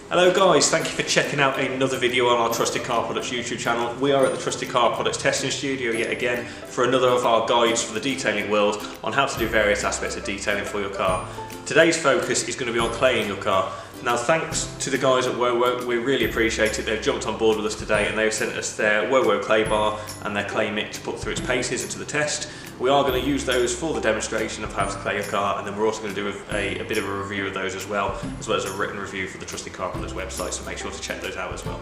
Hello guys, thank you for checking out another video on our Trusted Car Products YouTube channel. We are at the Trusted Car Products testing studio yet again for another of our guides for the detailing world on how to do various aspects of detailing for your car. Today's focus is going to be on claying your car. Now thanks to the guys at WoWo, we really appreciate it. They've jumped on board with us today and they've sent us their WoWo clay bar and their clay mitt to put through its paces into the test. We are going to use those for the demonstration of how to clay your car, and then we're also going to do a bit of a review of those as well as a written review for the Trusted Car Products website, so make sure to check those out as well.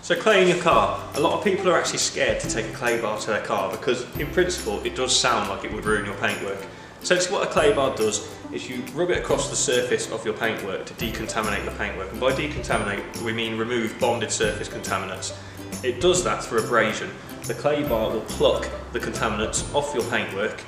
So claying your car, a lot of people are actually scared to take a clay bar to their car because in principle it does sound like it would ruin your paintwork. Essentially what a clay bar does is you rub it across the surface of your paintwork to decontaminate the paintwork, and by decontaminate we mean remove bonded surface contaminants. It does that through abrasion. The clay bar will pluck the contaminants off your paintwork,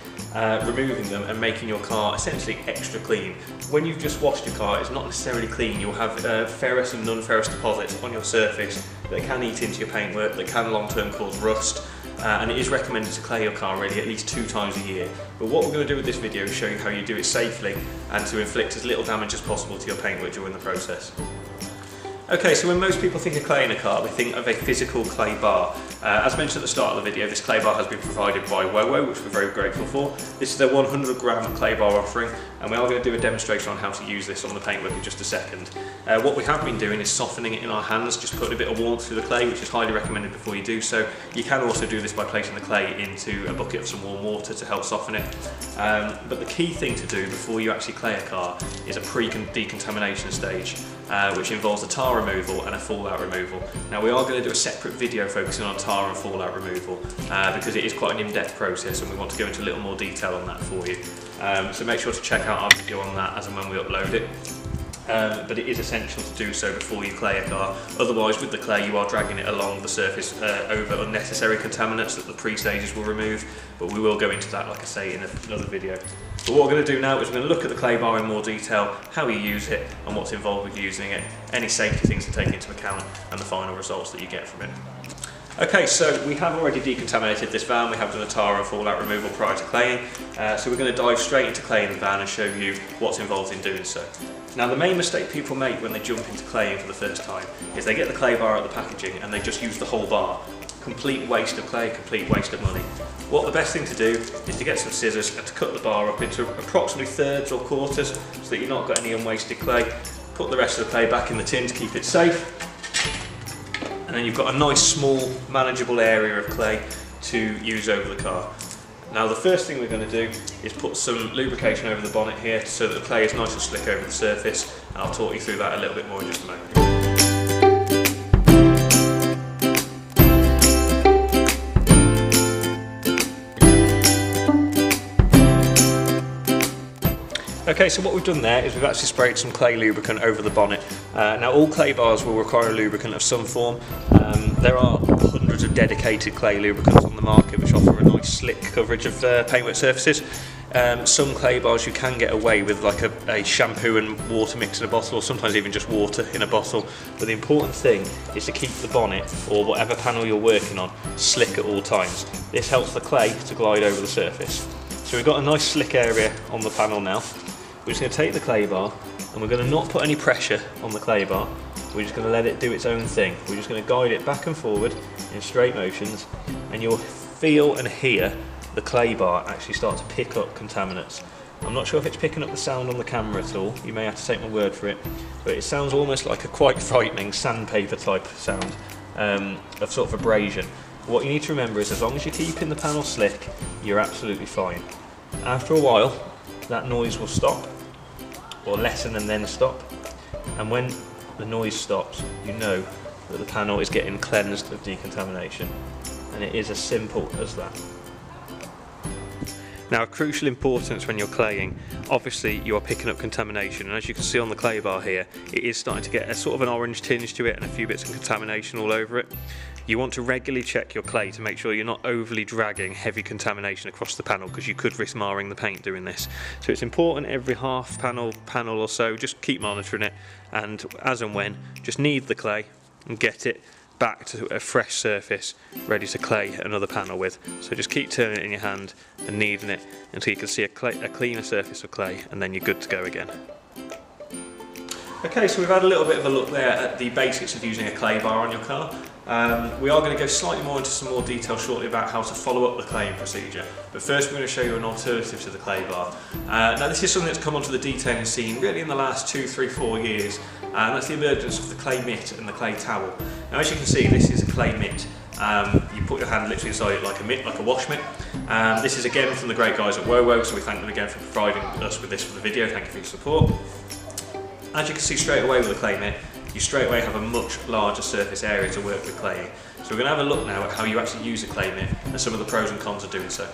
removing them and making your car essentially extra clean. When you've just washed your car, it's not necessarily clean. You'll have ferrous and non-ferrous deposits on your surface that can eat into your paintwork, that can long-term cause rust. And it is recommended to clay your car really at least 2 times a year. But what we're going to do with this video is show you how you do it safely and to inflict as little damage as possible to your paintwork during the process. Okay, so when most people think of claying a car, they think of a physical clay bar. As mentioned at the start of the video, this clay bar has been provided by WoWo, which we're very grateful for. This is their 100 gram clay bar offering, and we are going to do a demonstration on how to use this on the paintwork in just a second. What we have been doing is softening it in our hands, just putting a bit of warmth through the clay, which is highly recommended before you do so. You can also do this by placing the clay into a bucket of some warm water to help soften it. But the key thing to do before you actually clay a car is a pre-decontamination stage, which involves a tar removal and a fallout removal. Now we are going to do a separate video focusing on tar and fallout removal because it is quite an in-depth process and we want to go into a little more detail on that for you. So make sure to check out our video on that as and when we upload it. But it is essential to do so before you clay a car. Otherwise with the clay you are dragging it along the surface over unnecessary contaminants that the pre-stages will remove, but we will go into that, like I say, in another video. But what we're going to do now is we're going to look at the clay bar in more detail, how you use it and what's involved with using it, any safety things to take into account and the final results that you get from it. Okay, so we have already decontaminated this van, we have done a tar and fallout removal prior to claying, so we're going to dive straight into claying the van and show you what's involved in doing so. Now the main mistake people make when they jump into claying for the first time is they get the clay bar out of the packaging and they just use the whole bar. Complete waste of clay, complete waste of money. What the best thing to do is to get some scissors and to cut the bar up into approximately thirds or quarters so that you've not got any unwasted clay. Put the rest of the clay back in the tin to keep it safe. And then you've got a nice small manageable area of clay to use over the car. Now the first thing we're going to do is put some lubrication over the bonnet here so that the clay is nice and slick over the surface, and I'll talk you through that a little bit more in just a moment. Okay, so what we've done there is we've actually sprayed some clay lubricant over the bonnet. Now all clay bars will require a lubricant of some form. There are hundreds of dedicated clay lubricants on the market which offer a nice slick coverage of paintwork surfaces. Some clay bars you can get away with like a shampoo and water mix in a bottle, or sometimes even just water in a bottle. But the important thing is to keep the bonnet or whatever panel you're working on slick at all times. This helps the clay to glide over the surface. So we've got a nice slick area on the panel now. We're just going to take the clay bar and we're going to not put any pressure on the clay bar. We're just going to let it do its own thing. We're just going to guide it back and forward in straight motions, and you'll feel and hear the clay bar actually start to pick up contaminants. I'm not sure if it's picking up the sound on the camera at all, you may have to take my word for it, but it sounds almost like a quite frightening sandpaper type sound of sort of abrasion. What you need to remember is as long as you're keeping the panel slick, you're absolutely fine. After a while, that noise will stop, or lessen and then stop, and when the noise stops, you know that the panel is getting cleansed of decontamination, and it is as simple as that. Now, of crucial importance when you're claying, obviously you are picking up contamination, and as you can see on the clay bar here, it is starting to get a sort of an orange tinge to it and a few bits of contamination all over it. You want to regularly check your clay to make sure you're not overly dragging heavy contamination across the panel, because you could risk marring the paint doing this. So it's important every half panel or so, just keep monitoring it, and as and when, just knead the clay and get it back to a fresh surface ready to clay another panel with. So just keep turning it in your hand and kneading it until you can see a cleaner surface of clay, and then you're good to go again. Okay, so we've had a little bit of a look there at the basics of using a clay bar on your car. We are going to go slightly more into some more detail shortly about how to follow up the claying procedure, but first we're going to show you an alternative to the clay bar. Now this is something that's come onto the detailing scene really in the last 2, 3, 4 years, and that's the emergence of the clay mitt and the clay towel. Now as you can see, this is a clay mitt. You put your hand literally inside it like a mitt, like a wash mitt. This is again from the great guys at WoWo, so we thank them again for providing us with this for the video. Thank you for your support. As you can see straight away with the clay mitt, you straight away have a much larger surface area to work with claying. So we're going to have a look now at how you actually use a clay mitt and some of the pros and cons of doing so.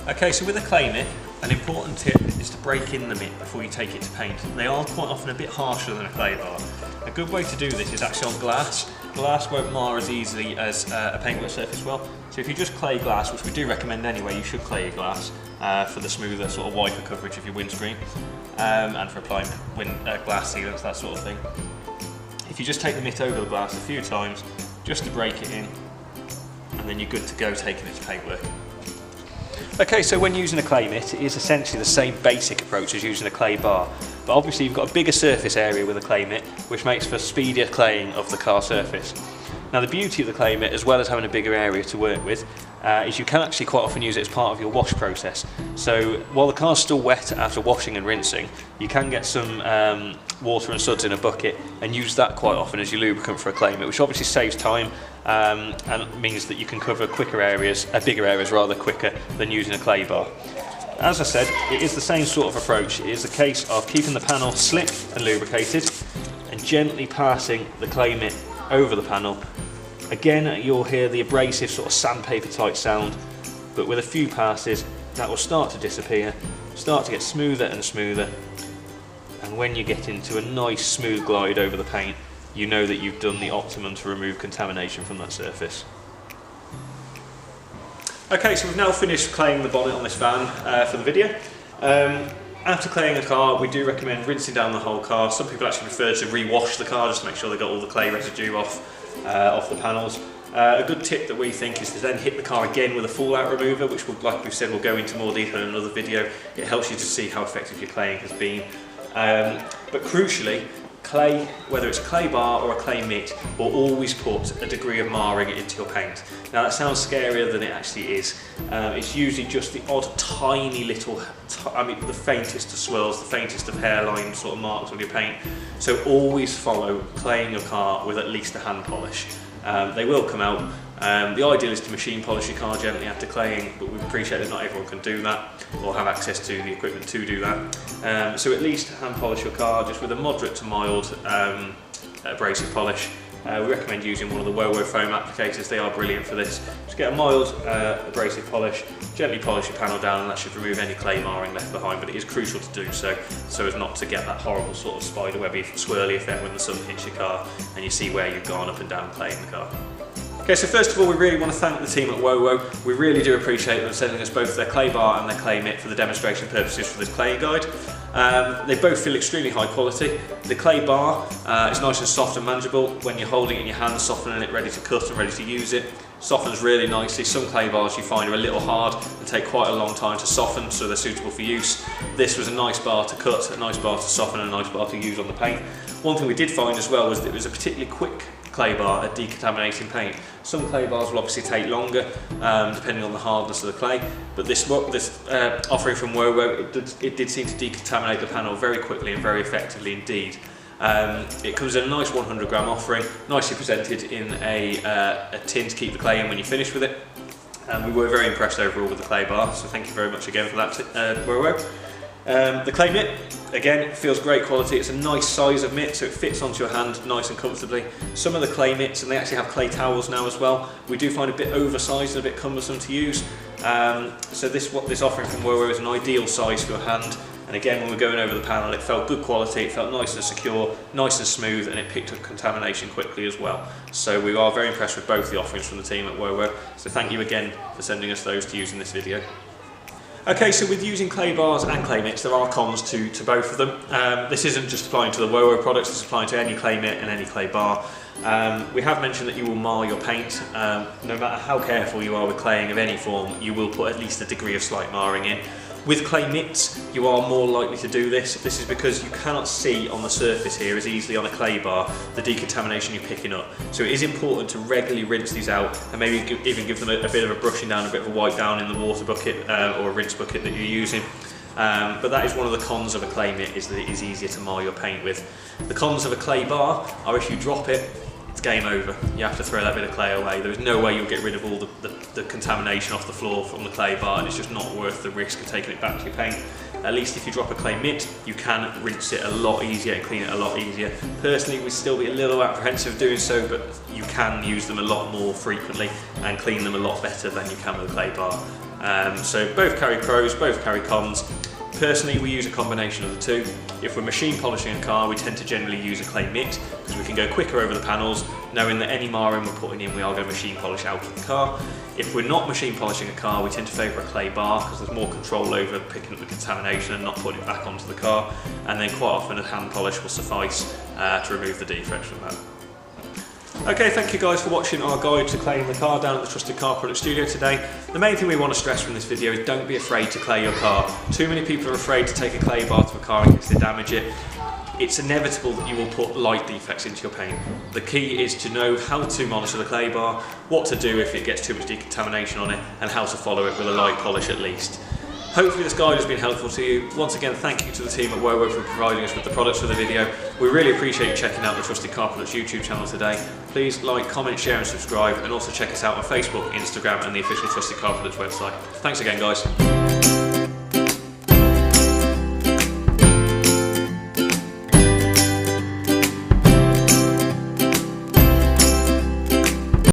Okay, so with a clay mitt, an important tip is to break in the mitt before you take it to paint. They are quite often a bit harsher than a clay bar. A good way to do this is actually on glass. Glass won't mar as easily as a paintwork surface will. So if you just clay glass, which we do recommend anyway, you should clay your glass for the smoother sort of wiper coverage of your windscreen and for applying glass sealants, that sort of thing. If you just take the mitt over the glass a few times, just to break it in, and then you're good to go taking it to paintwork. Okay, so when using a clay mitt, it is essentially the same basic approach as using a clay bar, but obviously you've got a bigger surface area with a clay mitt, which makes for speedier claying of the car surface. Now the beauty of the clay mitt, as well as having a bigger area to work with, is you can actually quite often use it as part of your wash process. So while the car's still wet after washing and rinsing, you can get some water and suds in a bucket and use that quite often as your lubricant for a clay mitt, which obviously saves time and means that you can cover bigger areas rather quicker than using a clay bar. As I said, it is the same sort of approach. It is a case of keeping the panel slick and lubricated and gently passing the clay mitt over the panel. Again, you'll hear the abrasive sort of sandpaper type sound, but with a few passes that will start to disappear, start to get smoother and smoother, and when you get into a nice smooth glide over the paint, you know that you've done the optimum to remove contamination from that surface. Okay, so we've now finished claying the bonnet on this van for the video. After claying a car, we do recommend rinsing down the whole car. Some people actually prefer to re-wash the car just to make sure they got all the clay residue off the panels. A good tip that we think is to then hit the car again with a fallout remover, which will, like we've said, we'll go into more detail in another video. It helps you to see how effective your claying has been. But crucially, clay, whether it's a clay bar or a clay mitt, will always put a degree of marring into your paint. Now that sounds scarier than it actually is. It's usually just the odd tiny little, the faintest of swirls, the faintest of hairline sort of marks on your paint. So always follow claying your car with at least a hand polish. They will come out. The ideal is to machine polish your car gently after claying, but we appreciate that not everyone can do that or have access to the equipment to do that. So at least hand polish your car just with a moderate to mild abrasive polish. We recommend using one of the WoWo foam applicators. They are brilliant for this. Just get a mild abrasive polish, gently polish your panel down, and that should remove any clay marring left behind, but it is crucial to do so as not to get that horrible sort of spiderwebby swirly effect when the sun hits your car and you see where you've gone up and down claying the car. Okay, so first of all, we really want to thank the team at WoWo. We really do appreciate them sending us both their clay bar and their clay mitt for the demonstration purposes for this claying guide. They both feel extremely high quality. The clay bar is nice and soft and manageable. When you're holding it in your hand, softening it, ready to cut and ready to use it. Softens really nicely. Some clay bars you find are a little hard and take quite a long time to soften, so they're suitable for use. This was a nice bar to cut, a nice bar to soften, and a nice bar to use on the paint. One thing we did find as well was that it was a particularly quick clay bar at decontaminating paint. Some clay bars will obviously take longer depending on the hardness of the clay, but this offering from WoWo, it did seem to decontaminate the panel very quickly and very effectively indeed. It comes in a nice 100 gram offering, nicely presented in a tin to keep the clay in when you finish with it. We were very impressed overall with the clay bar, so thank you very much again for that, WoWo. The clay mitt, again, feels great quality. It's a nice size of mitt, so it fits onto your hand nice and comfortably. Some of the clay mitts, and they actually have clay towels now as well, we do find a bit oversized and a bit cumbersome to use. So this offering from WoWo is an ideal size for your hand. And again, when we're going over the panel, it felt good quality, it felt nice and secure, nice and smooth, and it picked up contamination quickly as well. So we are very impressed with both the offerings from the team at WoWo. So thank you again for sending us those to use in this video. Okay, so with using clay bars and clay mitts, there are cons to both of them. This isn't just applying to the WoWo products, it's applying to any clay mitt and any clay bar. We have mentioned that you will mar your paint. No matter how careful you are with claying of any form, you will put at least a degree of slight marring in. With clay mitts, you are more likely to do this. This is because you cannot see on the surface here as easily on a clay bar the decontamination you're picking up. So it is important to regularly rinse these out and maybe even give them a bit of a brushing down, a bit of a wipe down in the water bucket or a rinse bucket that you're using. But that is one of the cons of a clay mitt, is that it is easier to mar your paint with. The cons of a clay bar are if you drop it, it's game over. You have to throw that bit of clay away. There is no way you'll get rid of all the contamination off the floor from the clay bar, and it's just not worth the risk of taking it back to your paint. At least if you drop a clay mitt, you can rinse it a lot easier and clean it a lot easier. Personally, we'd still be a little apprehensive doing so, but you can use them a lot more frequently and clean them a lot better than you can with a clay bar. So both carry pros, both carry cons. Personally, we use a combination of the two. If we're machine polishing a car, we tend to generally use a clay mitt because we can go quicker over the panels, knowing that any marring we're putting in, we are going to machine polish out of the car. If we're not machine polishing a car, we tend to favour a clay bar because there's more control over picking up the contamination and not putting it back onto the car. And then quite often a hand polish will suffice to remove the defects from that. Okay, thank you guys for watching our guide to claying the car down at the Trusted Car Product Studio today. The main thing we want to stress from this video is don't be afraid to clay your car. Too many people are afraid to take a clay bar to a car in case they damage it. It's inevitable that you will put light defects into your paint. The key is to know how to monitor the clay bar, what to do if it gets too much decontamination on it, and how to follow it with a light polish at least. Hopefully this guide has been helpful to you. Once again, thank you to the team at WoWo for providing us with the products for the video. We really appreciate you checking out the Trusted Car Products YouTube channel today. Please like, comment, share and subscribe, and also check us out on Facebook, Instagram and the official Trusted Car Products website. Thanks again guys.